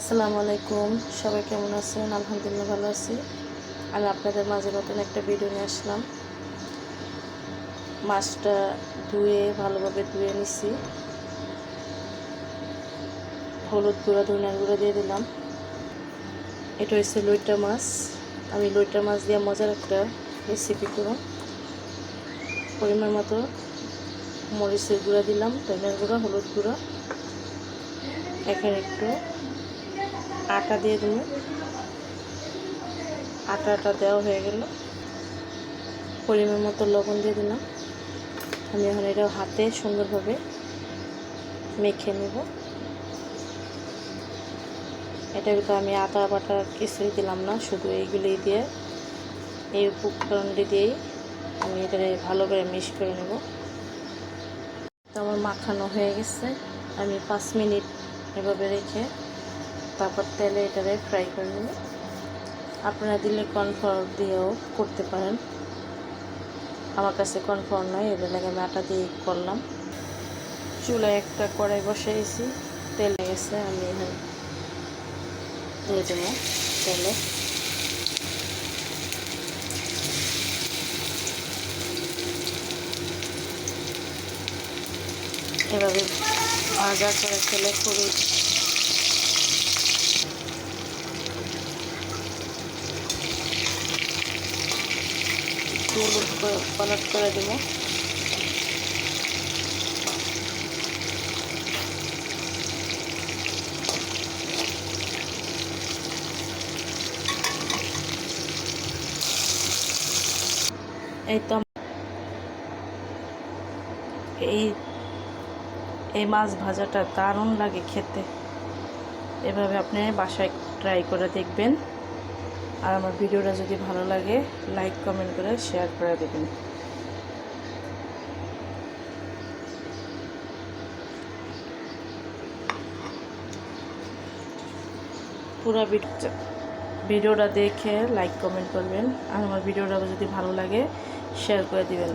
আসসালামু আলাইকুম, সবাই কেমন আছেন? আলহামদুলিল্লাহ ভালো আছি। আমি আপনাদের মাঝে নতুন একটা ভিডিও নিয়ে আসলাম। মাছটা ভালোভাবে ধুয়ে নিছি। হলুদ গুঁড়া, ধনিয়ার গুঁড়া দিয়ে দিলাম। এটা হচ্ছে লইট্টা মাছ। আমি লইট্টা মাছ দিয়ে মজার একটা রেসিপি করব। পরিমাণ মতো মরিচের গুঁড়া দিলাম, ধনিয়ার গুঁড়া, হলুদ গুঁড়া। এখানে একটু আটা দিয়ে দেব। আটাটা দেওয়া হয়ে গেল। পরিমাণ মতো লবণ দিয়ে দিলাম। আমি এখন এটা হাতে সুন্দরভাবে মেখে নেব। এটা তো আমি আদা বাটা কিছুই দিলাম না, শুধু এইগুলি দিয়ে, এই উপকরণটি দিয়েই আমি এটা ভালো করে মিক্স করে নেব। তো আমার মাখানো হয়ে গেছে। আমি 5 মিনিট এভাবে রেখে তারপর তেলে এটারে ফ্রাই করে নেব। আপনারা দিলে কর্নফ্লাওয়ার দিয়েও করতে পারেন। আমার কাছে কর্নফ্লাওয়ার নয়, এর লাগে আমি আটা দিয়ে করলাম। চুলায় একটা কড়াই বসাইছি, তেল গেছে। আমি এখানে দিয়ে দেবো তেলে। এভাবে ভাজা করে ফেলে খুবই হলুদ কালার করে দেবো। এই তো এই এই মাছ ভাজাটা দারুণ লাগে খেতে। এভাবে আপনি বাসায় ট্রাই করে দেখবেন। আর আমার ভিডিওটা যদি ভালো লাগে, লাইক কমেন্ট করে শেয়ার করে দেবেন। পুরো ভিডিওটা দেখে লাইক কমেন্ট করবেন। আর আমার ভিডিওটা যদি ভালো লাগে শেয়ার করে দিবেন।